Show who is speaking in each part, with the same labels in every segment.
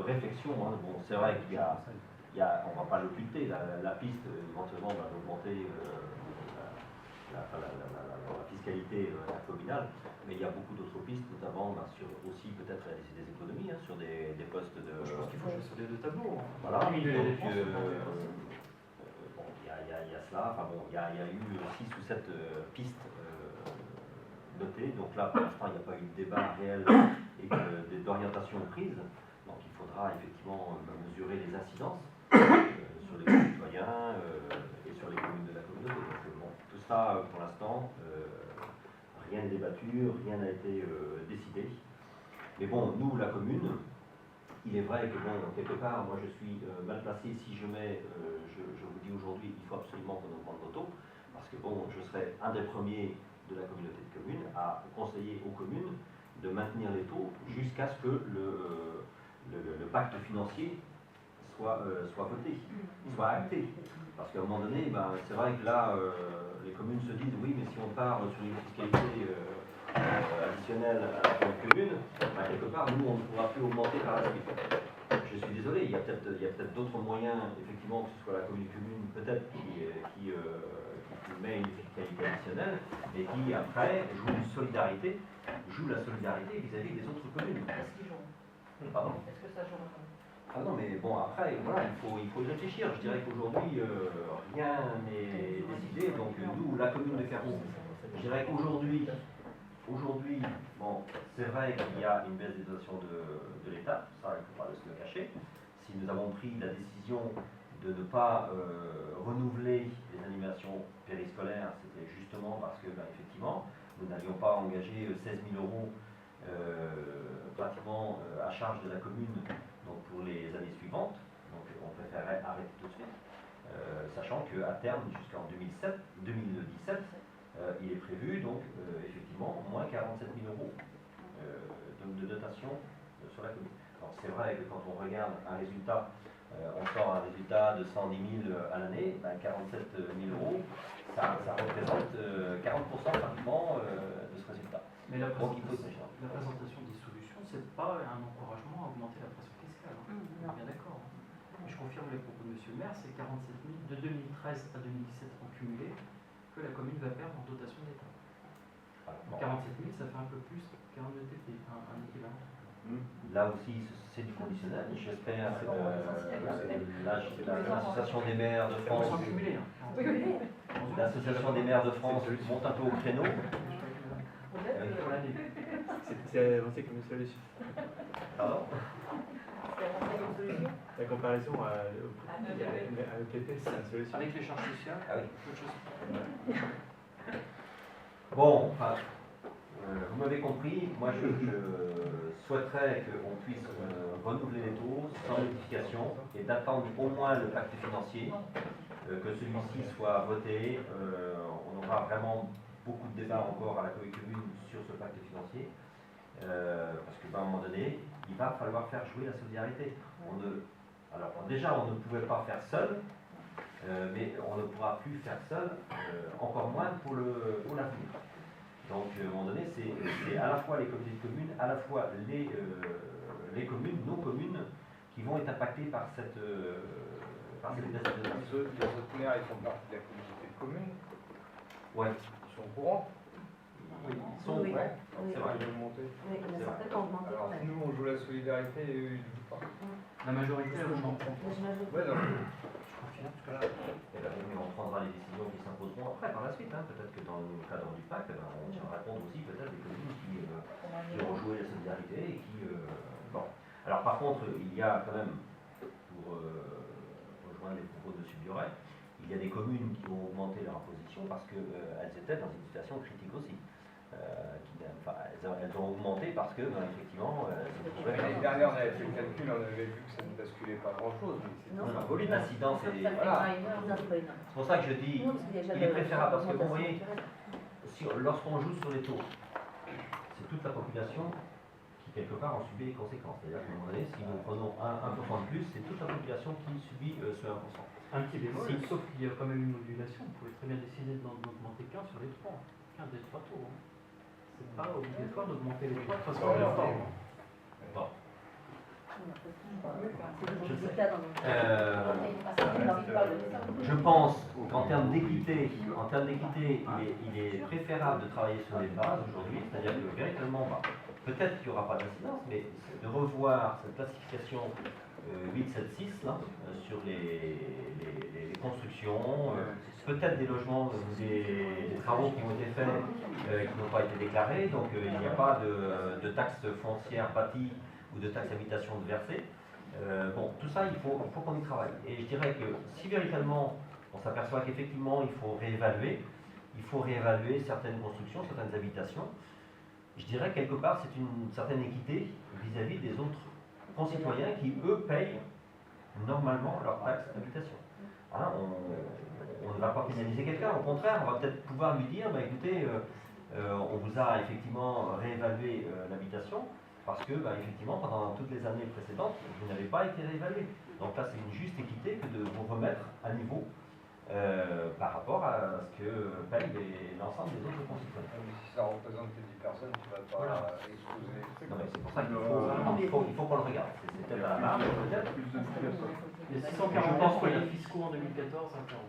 Speaker 1: réflexion. Hein. Bon, c'est vrai qu'il y a, on ne va pas l'occulter, la piste éventuellement va augmenter la fiscalité communale, mais il y a beaucoup d'autres pistes, notamment sur aussi peut-être réaliser des économies sur des postes de.
Speaker 2: Je pense qu'il faut jouer sur les deux tableaux.
Speaker 1: Voilà. Donc, il y a cela. Enfin bon, il y a eu 6 ou 7 pistes notées. Donc là, pour l'instant, il n'y a pas eu de débat réel et d'orientation prise. Donc il faudra effectivement mesurer les incidences sur les citoyens et sur les communes de la communauté. Donc bon, tout ça, pour l'instant, rien n'est débattu, rien n'a été décidé. Mais bon, nous, la commune, il est vrai que bon, quelque part, moi je suis mal placé si je mets, je vous dis aujourd'hui, il faut absolument qu'on augmente nos taux, parce que bon, je serai un des premiers de la communauté de communes à conseiller aux communes de maintenir les taux jusqu'à ce que le pacte financier soit voté, soit acté. Parce qu'à un moment donné, ben, c'est vrai que là, les communes se disent, oui, mais si on part sur une fiscalité additionnelle à la commune, ben, quelque part, nous, on ne pourra plus augmenter par la suite. Je suis désolé, il y a peut-être d'autres moyens, effectivement, que ce soit la commune peut-être qui met une fiscalité additionnelle, mais qui, après, joue la solidarité vis-à-vis des autres communes.
Speaker 3: Est-ce qu'ils jouent?
Speaker 1: Pardon?
Speaker 3: Est-ce que ça joue?
Speaker 1: Ah non, mais bon, après, voilà, il faut y réfléchir. Je dirais qu'aujourd'hui, rien n'est décidé. Donc, nous, la commune de Carroux, je dirais qu'aujourd'hui, bon, c'est vrai qu'il y a une baisse des dotations de l'État, ça, il ne faut pas se le cacher. Si nous avons pris la décision de ne pas renouveler les animations périscolaires, c'était justement parce que, ben, effectivement, nous n'avions pas engagé 16 000 € pratiquement à charge de la commune donc pour les années suivantes. Donc on préférait arrêter tout de suite, sachant qu'à terme, jusqu'en 2017, il est prévu donc effectivement moins 47 000 € de dotation sur la commune. Alors c'est vrai que quand on regarde un résultat, on sort un résultat de 110 000 à l'année, ben 47 000 €, ça représente 40% pratiquement de ce résultat.
Speaker 2: Mais la présentation des solutions, c'est pas un encouragement à augmenter la pression fiscale. On est bien d'accord. Je confirme les propos de M. le maire, c'est 47 000 de 2013 à 2017 en cumulé que la commune va perdre en dotation d'État. 47 000, ça fait un peu plus qu'un ETP, un équivalent.
Speaker 1: Là aussi, c'est du conditionnel. J'espère l'association des maires de France. L'association des maires de France monte un peu au créneau.
Speaker 4: C'est avancé comme une solution.
Speaker 1: Pardon?
Speaker 4: La comparaison à l'EPP, c'est une solution.
Speaker 2: Avec les charges sociales,
Speaker 1: oui. Bon, enfin, vous m'avez compris, moi je souhaiterais qu'on puisse renouveler les taux sans modification et d'attendre au moins le pacte financier, que celui-ci soit voté. On aura vraiment beaucoup de débats encore à la commune sur ce pacte financier, parce qu'à un moment donné, il va falloir faire jouer la solidarité. Alors déjà, on ne pouvait pas faire seul, mais on ne pourra plus faire seul, encore moins pour l'avenir. Donc, à un moment donné, c'est à la fois les comités de communes, à la fois les communes, nos communes, qui vont être impactées par cette baisse de dotation.
Speaker 5: Les autres maires, ils font partie de la communauté de communes.
Speaker 1: Ouais.
Speaker 5: Ils sont au courant.
Speaker 1: Oui, ils sont
Speaker 6: Oui.
Speaker 1: ouais,
Speaker 6: Oui.
Speaker 1: c'est vrai.
Speaker 5: Ils vont monter.
Speaker 6: Oui, il y en a certains qui ont augmenté
Speaker 5: Alors
Speaker 6: quand même.
Speaker 5: nous, on joue la solidarité et eux, ils ne jouent pas.
Speaker 2: la majorité, elle augmente.
Speaker 5: Ouais, donc,
Speaker 1: Et bien, on prendra les décisions qui s'imposeront après, par la suite. Peut-être que dans le cadre du pacte, on tiendra compte aussi peut-être des communes qui ont joué la solidarité et qui... Bon. Alors par contre, il y a quand même, pour rejoindre les propos de M. Bioret, il y a des communes qui ont augmenté leur imposition parce qu'elles étaient dans une situation critique aussi. Elles ont augmenté parce que, effectivement,
Speaker 5: l'année dernière, on avait fait le calcul, on avait vu que ça ne basculait pas grand-chose.
Speaker 1: L'incidence est... Voilà. C'est pour ça que je dis, il est préférable parce que vous voyez, lorsqu'on joue sur les taux, c'est toute la population qui quelque part en subit les conséquences. C'est-à-dire qu'à un moment donné, si nous prenons 1% de plus, c'est toute la population qui subit ce 1%.
Speaker 2: Un petit bémol, sauf qu'il y a quand même une modulation. Vous pouvez très bien décider d'en augmenter qu'un sur les trois. Qu'un des trois taux. C'est pas obligatoire d'augmenter les trois de façon uniforme.
Speaker 1: Bon. Je pense qu'en termes d'équité, il est préférable de travailler sur les bases aujourd'hui, c'est-à-dire que véritablement, peut-être qu'il n'y aura pas d'incidence, mais de revoir cette classification 8-7-6 là, sur les constructions, peut-être des logements, des travaux qui ont été faits qui n'ont pas été déclarés, donc il n'y a pas de taxe foncière bâtie ou de taxe d'habitation de versée. Bon, tout ça, il faut qu'on y travaille. Et je dirais que si véritablement on s'aperçoit qu'effectivement il faut réévaluer certaines constructions, certaines habitations, je dirais quelque part c'est une certaine équité vis-à-vis des autres concitoyens qui, eux, payent normalement leur taxe d'habitation. Hein, on ne va pas pénaliser quelqu'un, au contraire, on va peut-être pouvoir lui dire, écoutez, on vous a effectivement réévalué l'habitation, parce que, effectivement, pendant toutes les années précédentes, vous n'avez pas été réévalué. Donc là, c'est une juste équité que de vous remettre à niveau par rapport à ce que payent l'ensemble des autres concitoyens.
Speaker 5: Si ça représente que 10 personnes, tu ne vas pas exposer.
Speaker 1: Non, mais c'est pour ça qu'il faut qu'on le regarde. C'est peut-être à la marge, peut-être.
Speaker 2: Les 644 foyers fiscaux en 2014 à Carreau.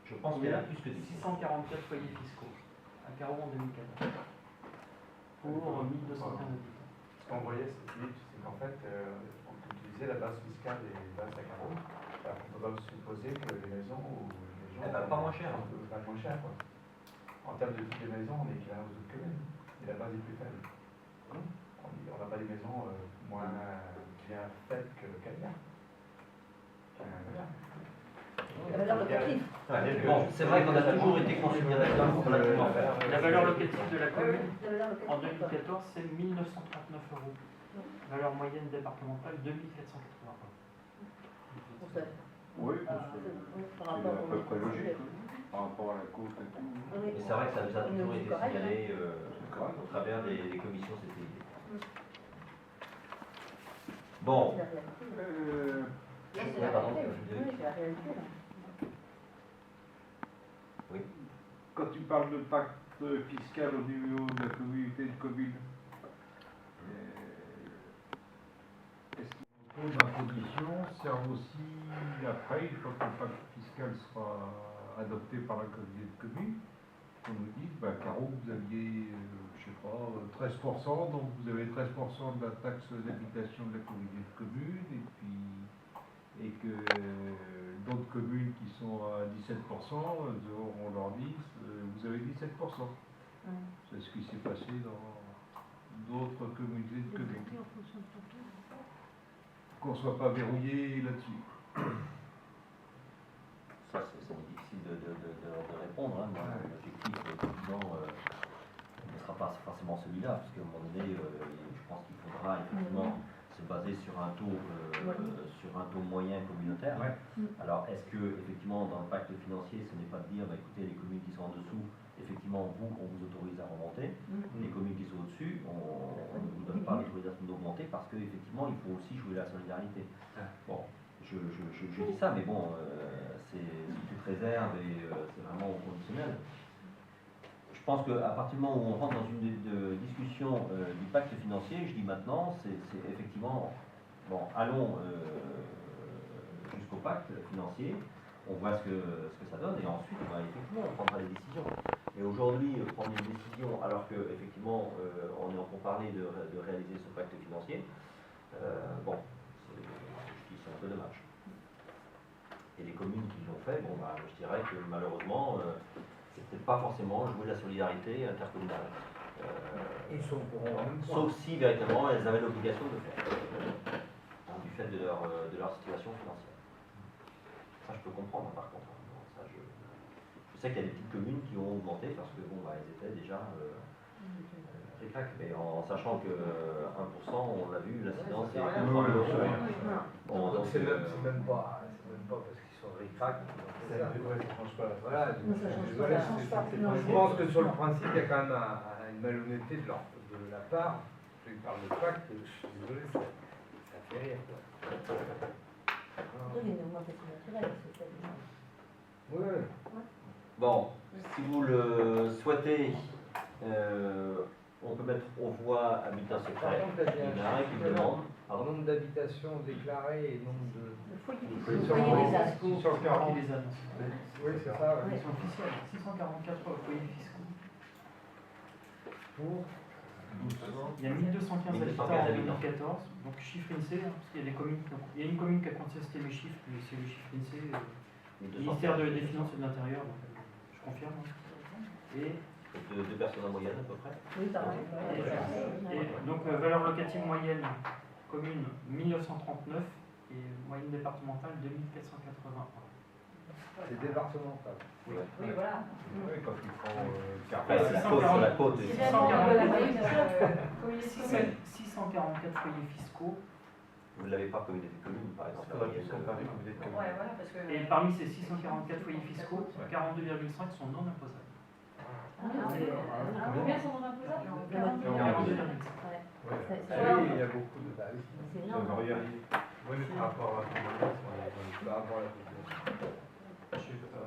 Speaker 1: Je pense qu'il y en a plus que 10.
Speaker 2: 644 foyers fiscaux à Carreau en 2014. Pour 1215 habitants.
Speaker 4: Ce qu'on voyait, c'est qu'en fait, on utilisait la base fiscale des bases à carreaux. Alors qu'on peut pas supposer que les maisons ou les gens.
Speaker 1: Elle va pas moins cher.
Speaker 4: Pas moins cher, quoi. En termes de type de maison, on est équivalent aux autres communes. Et la base est plus faible. On n'a pas des maisons moins bien faites qu'ailleurs.
Speaker 3: La valeur locative.
Speaker 1: Bon, c'est vrai qu'on a toujours été considéré comme relativement faible.
Speaker 2: La valeur locative de la commune en 2014, c'est 1939 €. Valeur moyenne départementale, 2480 €.
Speaker 6: Oui, parce que
Speaker 3: Par rapport
Speaker 6: c'est à peu près logique, par rapport à la côte et tout.
Speaker 1: Mais c'est vrai que ça nous a toujours été signalé au travers des commissions CCID. Bon.
Speaker 3: C'est la réalité.
Speaker 1: Oui.
Speaker 6: Quand tu parles de pacte fiscal au niveau de la communauté de communes, est-ce que les taux d'imposition servent aussi après, une fois que le pacte fiscal sera adopté par la communauté de communes, qu'on nous dise, Caro, vous aviez, je sais pas, 13%, donc vous avez 13% de la taxe d'habitation de la communauté de communes, et que d'autres communes qui sont à 17%, on leur dit, vous avez 17%. C'est ce qui s'est passé dans d'autres communautés de communes. Qu'on ne soit pas verrouillé là-dessus.
Speaker 1: Ça, c'est difficile de répondre. Hein. L'objectif, effectivement, ne sera pas forcément celui-là, parce qu'à un moment donné, je pense qu'il faudra effectivement se baser sur un taux moyen communautaire.
Speaker 5: Ouais.
Speaker 1: Alors, est-ce que, effectivement, dans le pacte financier, ce n'est pas de dire, écoutez, les communes qui sont en dessous, effectivement, on vous autorise à remonter. Les communes qui sont au-dessus, on ne vous donne pas l'autorisation d'augmenter parce qu'effectivement, il faut aussi jouer la solidarité. Bon, je dis ça, mais bon, c'est sous toute réserve et c'est vraiment au conditionnel. Je pense qu'à partir du moment où on rentre dans une discussion du pacte financier, je dis maintenant, c'est effectivement, bon, allons jusqu'au pacte financier, on voit ce que ça donne et ensuite, effectivement, on prendra des décisions. Mais aujourd'hui, prendre une décision alors qu'effectivement, on est en pourparlers de réaliser ce pacte financier, bon, je dis c'est un peu dommage. Et les communes qui l'ont fait, bon, je dirais que malheureusement, c'est peut-être pas forcément jouer la solidarité intercommunale.
Speaker 5: Ils sont pour
Speaker 1: Sauf si véritablement elles avaient l'obligation de le faire, du fait de leur situation financière. Ça, je peux comprendre par contre. Ça, je sais qu'il y a des petites communes qui ont augmenté parce que bon, elles étaient déjà clac, mais en sachant que 1%, on l'a vu, l'incidence est 3 000 €.
Speaker 5: Donc c'est même pas parce qu'ils sont ric-rac.
Speaker 4: Ça change pas.
Speaker 5: Voilà, je pense que sur le principe, il y a quand même une malhonnêteté de la part. Je parle de pacte, je suis désolé, ça fait rire. Oui.
Speaker 1: Bon, si vous le souhaitez, on peut mettre aux voix habitat secret. Il y en a un qui me demande.
Speaker 5: Nombre d'habitations déclarées et nombre de...
Speaker 3: Le foyer
Speaker 5: Oui,
Speaker 3: fiscal. Le foyer des âges.
Speaker 5: 640.
Speaker 2: Et les annonces.
Speaker 5: Oui, c'est ça,
Speaker 2: Ils
Speaker 5: oui.
Speaker 2: sont officiels. 644 foyers fiscaux.
Speaker 5: Pour
Speaker 2: Il y a 1215 habitants
Speaker 1: 1215
Speaker 2: en
Speaker 1: habitants.
Speaker 2: 2014, donc chiffre INSEE, hein, parce qu'il y a des communes il y a une commune qui a contesté les chiffres, mais c'est le chiffre INSEE, ministère des Finances et de l'Intérieur, donc je confirme. Et,
Speaker 1: Deux personnes en moyenne à peu près.
Speaker 3: Oui, ça va.
Speaker 2: et donc valeur locative moyenne, commune 1939 et moyenne départementale 2481.
Speaker 5: c'est départemental.
Speaker 3: Oui, voilà.
Speaker 6: Oui, quand il faut
Speaker 1: Après, la côte sur la côte.
Speaker 3: C'est
Speaker 1: et-
Speaker 3: bien.
Speaker 2: 644 foyers fiscaux,
Speaker 1: Vous ne l'avez pas communauté de communes, par exemple.
Speaker 4: Il faudrait plus comparer communauté de communes.
Speaker 3: Ouais, voilà, parce que.
Speaker 2: et parmi ces 644 foyers fiscaux, 42,5 sont non imposables.
Speaker 3: Combien sont dans l'imposable?
Speaker 2: 42,5.
Speaker 5: Oui, il y a beaucoup de... Bah oui,
Speaker 3: C'est
Speaker 6: Ça
Speaker 3: énorme.
Speaker 6: veut rien dire.
Speaker 4: Oui, mais par rapport à la population,
Speaker 5: par rapport à la population.
Speaker 4: je sais pas.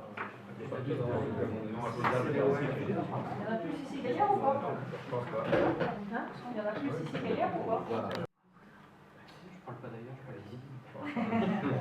Speaker 6: Non imposable,
Speaker 3: Il y en a plus ici qu'ailleurs ou pas?
Speaker 6: je pense pas.
Speaker 3: Hein? Il y en a plus ici qu'ailleurs ou pas?
Speaker 5: Voilà.